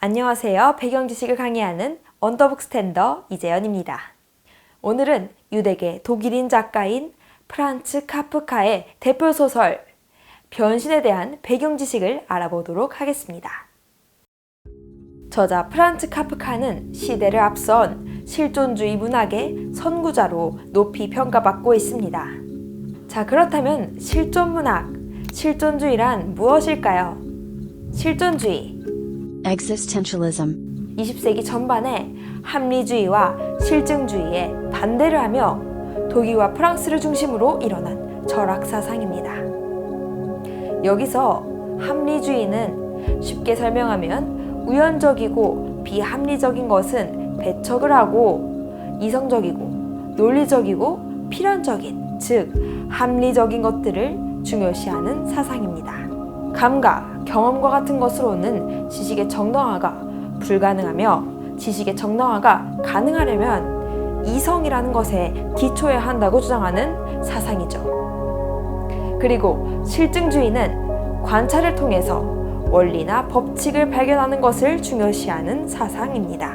안녕하세요. 배경 지식을 강의하는 언더북 스탠더 이재연입니다. 오늘은 유대계 독일인 작가인 프란츠 카프카의 대표 소설 변신에 대한 배경 지식을 알아보도록 하겠습니다. 저자 프란츠 카프카는 시대를 앞선 실존주의 문학의 선구자로 높이 평가받고 있습니다. 자, 그렇다면 실존문학, 실존주의란 무엇일까요? 실존주의, Existentialism. 20세기 전반에 합리주의와 실증주의에 반대를 하며 독일과 프랑스를 중심으로 일어난 철학 사상입니다. 여기서 합리주의는 쉽게 설명하면 우연적이고 비합리적인 것은 배척을 하고 이성적이고 논리적이고 필연적인, 즉 합리적인 것들을 중요시하는 사상입니다. 감각, 경험과 같은 것으로는 지식의 정당화가 불가능하며 지식의 정당화가 가능하려면 이성이라는 것에 기초해야 한다고 주장하는 사상이죠. 그리고 실증주의는 관찰을 통해서 원리나 법칙을 발견하는 것을 중요시하는 사상입니다.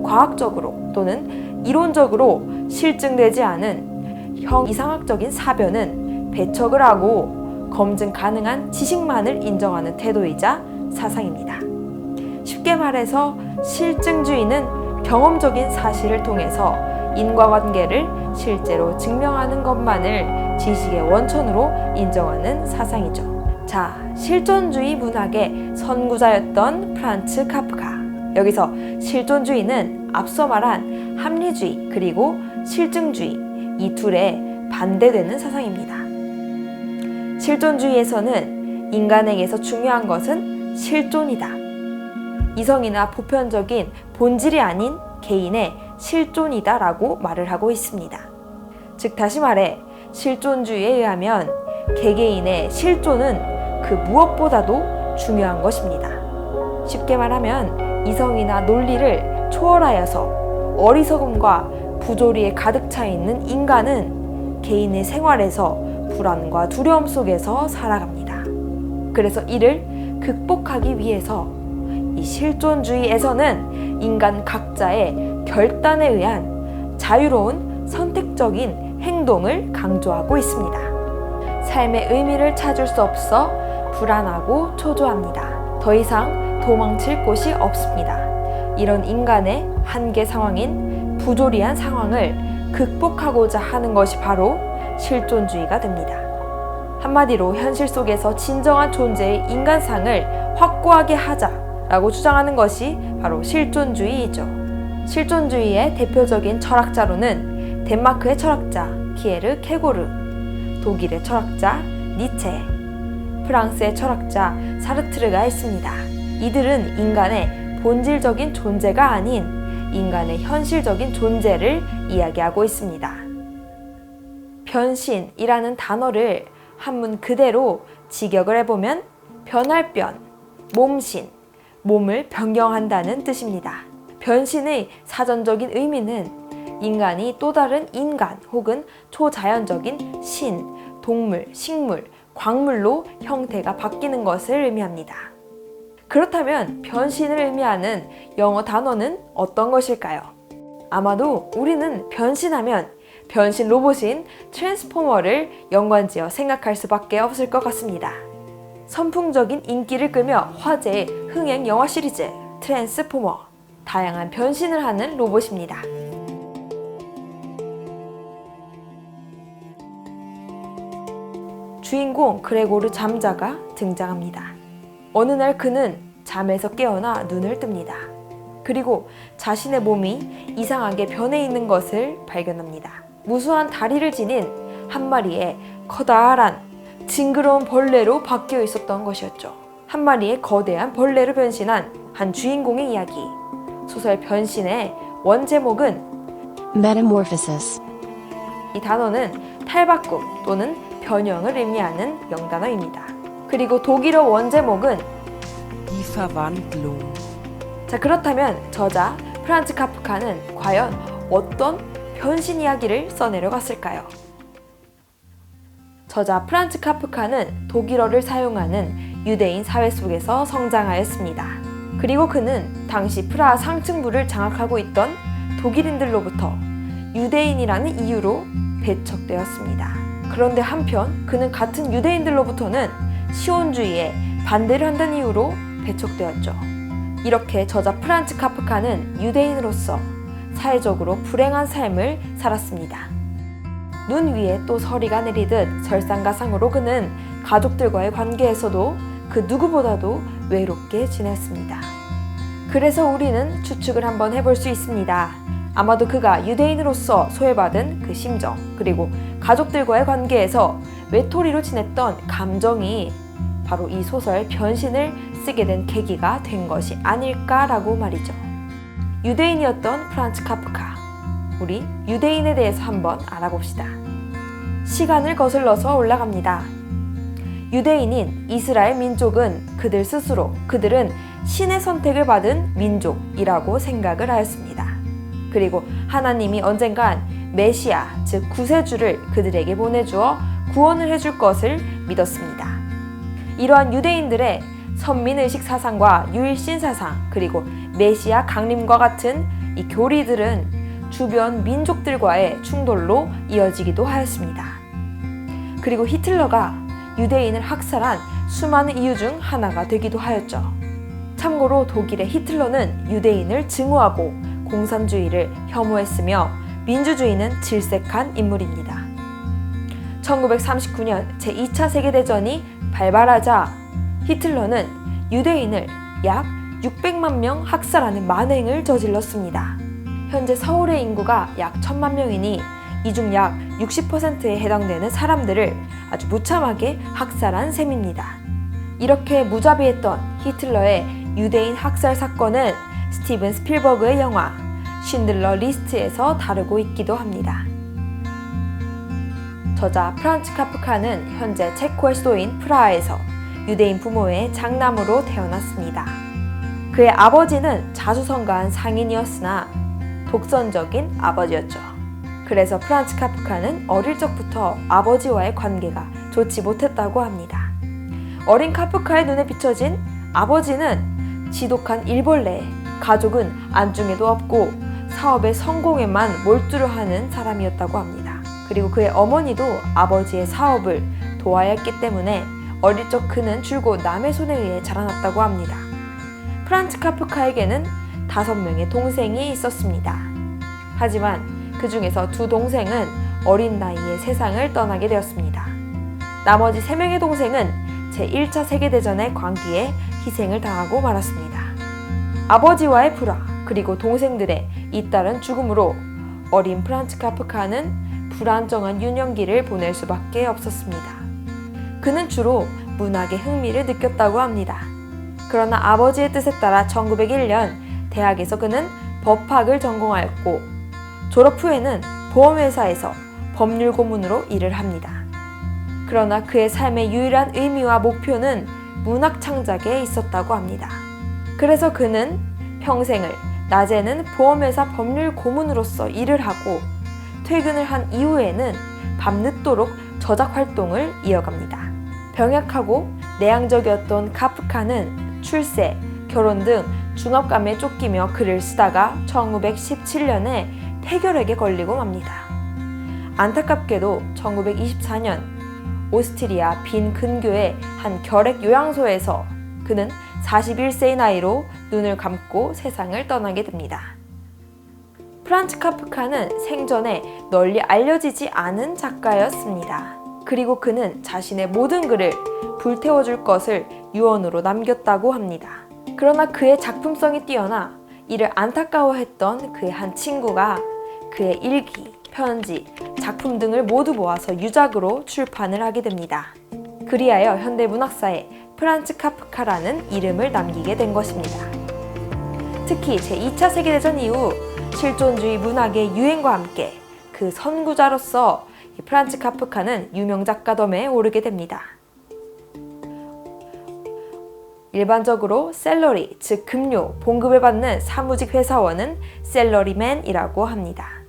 과학적으로 또는 이론적으로 실증되지 않은 형이상학적인 사변은 배척을 하고 검증 가능한 지식만을 인정하는 태도이자 사상입니다. 쉽게 말해서 실증주의는 경험적인 사실을 통해서 인과관계를 실제로 증명하는 것만을 지식의 원천으로 인정하는 사상이죠. 자, 실존주의 문학의 선구자였던 프란츠 카프카. 여기서 실존주의는 앞서 말한 합리주의 그리고 실증주의 이 둘에 반대되는 사상입니다. 실존주의에서는 인간에게서 중요한 것은 실존이다. 이성이나 보편적인 본질이 아닌 개인의 실존이다 라고 말을 하고 있습니다. 즉 다시 말해 실존주의에 의하면 개개인의 실존은 그 무엇보다도 중요한 것입니다. 쉽게 말하면 이성이나 논리를 초월하여서 어리석음과 부조리에 가득 차 있는 인간은 개인의 생활에서 불안과 두려움 속에서 살아갑니다. 그래서 이를 극복하기 위해서 이 실존주의에서는 인간 각자의 결단에 의한 자유로운 선택적인 행동을 강조하고 있습니다. 삶의 의미를 찾을 수 없어 불안하고 초조합니다. 더 이상 도망칠 곳이 없습니다. 이런 인간의 한계 상황인 부조리한 상황을 극복하고자 하는 것이 바로 실존주의가 됩니다. 한마디로 현실 속에서 진정한 존재의 인간상을 확고하게 하자라고 주장하는 것이 바로 실존주의이죠. 실존주의의 대표적인 철학자로는 덴마크의 철학자 키에르 케고르, 독일의 철학자 니체, 프랑스의 철학자 사르트르가 있습니다. 이들은 인간의 본질적인 존재가 아닌 인간의 현실적인 존재를 이야기하고 있습니다. 변신이라는 단어를 한문 그대로 직역을 해보면 변할 변, 몸신, 몸을 변경한다는 뜻입니다. 변신의 사전적인 의미는 인간이 또 다른 인간 혹은 초자연적인 신, 동물, 식물, 광물로 형태가 바뀌는 것을 의미합니다. 그렇다면 변신을 의미하는 영어 단어는 어떤 것일까요? 아마도 우리는 변신하면 변신 로봇인 트랜스포머를 연관지어 생각할 수밖에 없을 것 같습니다. 선풍적인 인기를 끌며 화제의 흥행 영화 시리즈 트랜스포머, 다양한 변신을 하는 로봇입니다. 주인공 그레고르 잠자가 등장합니다. 어느 날 그는 잠에서 깨어나 눈을 뜹니다. 그리고 자신의 몸이 이상하게 변해 있는 것을 발견합니다. 무수한 다리를 지닌 한 마리의 커다란 징그러운 벌레로 바뀌어 있었던 것이었죠. 한 마리의 거대한 벌레로 변신한 한 주인공의 이야기. 소설 변신의 원제목은 Metamorphosis. 이 단어는 탈바꿈 또는 변형을 의미하는 영단어입니다. 그리고 독일어 원제목은 Die Verwandlung. 자, 그렇다면 저자 프란츠 카프카는 과연 어떤 변신 이야기를 써내려갔을까요? 저자 프란츠 카프카는 독일어를 사용하는 유대인 사회 속에서 성장하였습니다. 그리고 그는 당시 프라하 상층부를 장악하고 있던 독일인들로부터 유대인이라는 이유로 배척되었습니다. 그런데 한편 그는 같은 유대인들로부터는 시온주의에 반대를 한다는 이유로 배척되었죠. 이렇게 저자 프란츠 카프카는 유대인으로서 사회적으로 불행한 삶을 살았습니다. 눈 위에 또 서리가 내리듯 설상가상으로 그는 가족들과의 관계에서도 그 누구보다도 외롭게 지냈습니다. 그래서 우리는 추측을 한번 해볼 수 있습니다. 아마도 그가 유대인으로서 소외받은 그 심정, 그리고 가족들과의 관계에서 외톨이로 지냈던 감정이 바로 이 소설 변신을 쓰게 된 계기가 된 것이 아닐까라고 말이죠. 유대인이었던 프란츠 카프카, 우리 유대인에 대해서 한번 알아봅시다. 시간을 거슬러서 올라갑니다. 유대인인 이스라엘 민족은 그들 스스로 그들은 신의 선택을 받은 민족이라고 생각을 하였습니다. 그리고 하나님이 언젠간 메시아, 즉 구세주를 그들에게 보내주어 구원을 해줄 것을 믿었습니다. 이러한 유대인들의 선민의식 사상과 유일신 사상, 그리고 메시아 강림과 같은 이 교리들은 주변 민족들과의 충돌로 이어지기도 하였습니다. 그리고 히틀러가 유대인을 학살한 수많은 이유 중 하나가 되기도 하였죠. 참고로 독일의 히틀러는 유대인을 증오하고 공산주의를 혐오했으며 민주주의는 질색한 인물입니다. 1939년 제2차 세계대전이 발발하자 히틀러는 유대인을 약 600만 명 학살하는 만행을 저질렀습니다. 현재 서울의 인구가 약 1000만 명이니 이 중 약 60%에 해당되는 사람들을 아주 무참하게 학살한 셈입니다. 이렇게 무자비했던 히틀러의 유대인 학살 사건은 스티븐 스필버그의 영화 쉰들러 리스트에서 다루고 있기도 합니다. 저자 프란츠 카프카는 현재 체코의 수도인 프라하에서 유대인 부모의 장남으로 태어났습니다. 그의 아버지는 자수성가한 상인이었으나 독선적인 아버지였죠. 그래서 프란츠 카프카는 어릴 적부터 아버지와의 관계가 좋지 못했다고 합니다. 어린 카프카의 눈에 비춰진 아버지는 지독한 일벌레, 가족은 안중에도 없고 사업의 성공에만 몰두를 하는 사람이었다고 합니다. 그리고 그의 어머니도 아버지의 사업을 도와야 했기 때문에 어릴 적 그는 줄곧 남의 손에 의해 자라났다고 합니다. 프란츠 카프카에게는 5명의 동생이 있었습니다. 하지만 그 중에서 2 동생은 어린 나이에 세상을 떠나게 되었습니다. 나머지 3명의 동생은 제1차 세계대전의 광기에 희생을 당하고 말았습니다. 아버지와의 불화, 그리고 동생들의 잇따른 죽음으로 어린 프란츠 카프카는 불안정한 유년기를 보낼 수밖에 없었습니다. 그는 주로 문학에 흥미를 느꼈다고 합니다. 그러나 아버지의 뜻에 따라 1901년 대학에서 그는 법학을 전공하였고 졸업 후에는 보험회사에서 법률 고문으로 일을 합니다. 그러나 그의 삶의 유일한 의미와 목표는 문학 창작에 있었다고 합니다. 그래서 그는 평생을 낮에는 보험회사 법률 고문으로서 일을 하고 퇴근을 한 이후에는 밤늦도록 저작 활동을 이어갑니다. 병약하고 내향적이었던 카프카는 출세, 결혼 등 중압감에 쫓기며 글을 쓰다가 1917년에 폐결핵에 걸리고 맙니다. 안타깝게도 1924년 오스트리아 빈 근교의 한 결핵 요양소에서 그는 41세의 나이로 눈을 감고 세상을 떠나게 됩니다. 프란츠 카프카는 생전에 널리 알려지지 않은 작가였습니다. 그리고 그는 자신의 모든 글을 불태워줄 것을 유언으로 남겼다고 합니다. 그러나 그의 작품성이 뛰어나 이를 안타까워했던 그의 한 친구가 그의 일기, 편지, 작품 등을 모두 모아서 유작으로 출판을 하게 됩니다. 그리하여 현대문학사에 프란츠 카프카라는 이름을 남기게 된 것입니다. 특히 제2차 세계대전 이후 실존주의 문학의 유행과 함께 그 선구자로서 프란츠 카프카는 유명 작가덤에 오르게 됩니다. 일반적으로 셀러리, 즉 급료, 봉급을 받는 사무직 회사원은 셀러리맨이라고 합니다.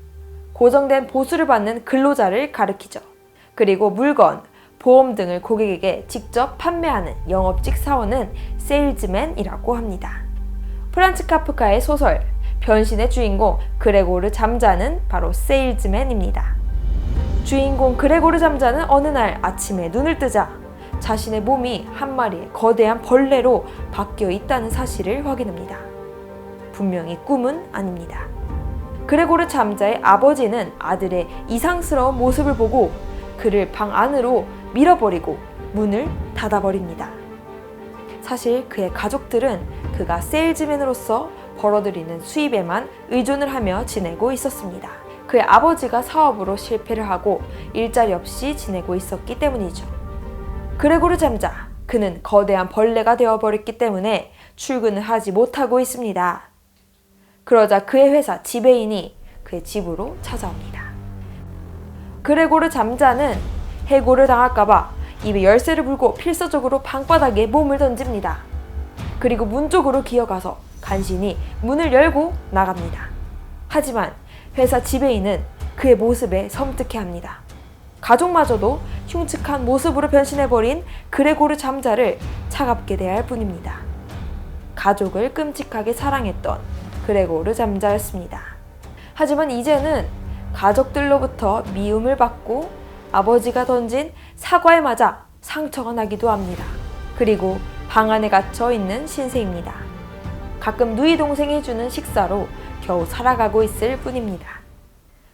고정된 보수를 받는 근로자를 가리키죠. 그리고 물건, 보험 등을 고객에게 직접 판매하는 영업직 사원은 세일즈맨이라고 합니다. 프란츠 카프카의 소설 변신의 주인공 그레고르 잠자는 바로 세일즈맨입니다. 주인공 그레고르 잠자는 어느 날 아침에 눈을 뜨자 자신의 몸이 한 마리의 거대한 벌레로 바뀌어 있다는 사실을 확인합니다. 분명히 꿈은 아닙니다. 그레고르 잠자의 아버지는 아들의 이상스러운 모습을 보고 그를 방 안으로 밀어버리고 문을 닫아버립니다. 사실 그의 가족들은 그가 세일즈맨으로서 벌어들이는 수입에만 의존을 하며 지내고 있었습니다. 그의 아버지가 사업으로 실패를 하고 일자리 없이 지내고 있었기 때문이죠. 그레고르 잠자, 그는 거대한 벌레가 되어버렸기 때문에 출근을 하지 못하고 있습니다. 그러자 그의 회사 지배인이 그의 집으로 찾아옵니다. 그레고르 잠자는 해고를 당할까봐 입에 열쇠를 불고 필사적으로 방바닥에 몸을 던집니다. 그리고 문 쪽으로 기어가서 간신히 문을 열고 나갑니다. 하지만 회사 지배인은 그의 모습에 섬뜩해합니다. 가족마저도 흉측한 모습으로 변신해버린 그레고르 잠자를 차갑게 대할 뿐입니다. 가족을 끔찍하게 사랑했던 그레고르 잠자였습니다. 하지만 이제는 가족들로부터 미움을 받고 아버지가 던진 사과에 맞아 상처가 나기도 합니다. 그리고 방 안에 갇혀 있는 신세입니다. 가끔 누이 동생이 해주는 식사로 겨우 살아가고 있을 뿐입니다.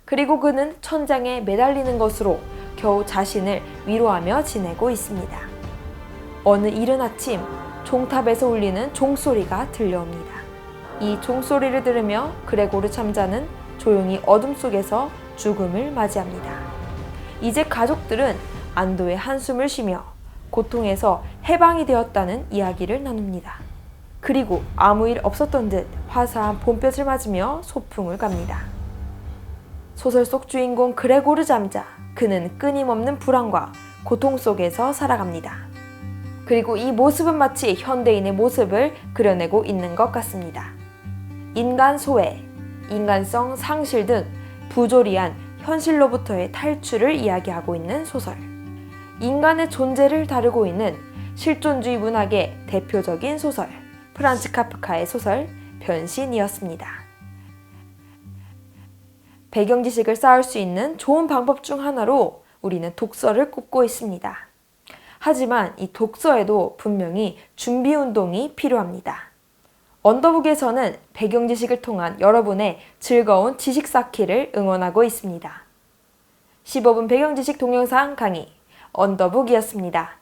그리고 그는 천장에 매달리는 것으로 겨우 자신을 위로하며 지내고 있습니다. 어느 이른 아침 종탑에서 울리는 종소리가 들려옵니다. 이 종소리를 들으며 그레고르 잠자는 조용히 어둠 속에서 죽음을 맞이합니다. 이제 가족들은 안도의 한숨을 쉬며 고통에서 해방이 되었다는 이야기를 나눕니다. 그리고 아무 일 없었던 듯 화사한 봄볕을 맞으며 소풍을 갑니다. 소설 속 주인공 그레고르 잠자, 그는 끊임없는 불안과 고통 속에서 살아갑니다. 그리고 이 모습은 마치 현대인의 모습을 그려내고 있는 것 같습니다. 인간 소외, 인간성 상실 등 부조리한 현실로부터의 탈출을 이야기하고 있는 소설. 인간의 존재를 다루고 있는 실존주의 문학의 대표적인 소설, 프란츠 카프카의 소설 변신이었습니다. 배경 지식을 쌓을 수 있는 좋은 방법 중 하나로 우리는 독서를 꼽고 있습니다. 하지만 이 독서에도 분명히 준비 운동이 필요합니다. 언더북에서는 배경 지식을 통한 여러분의 즐거운 지식 쌓기를 응원하고 있습니다. 15분 배경 지식 동영상 강의 언더북이었습니다.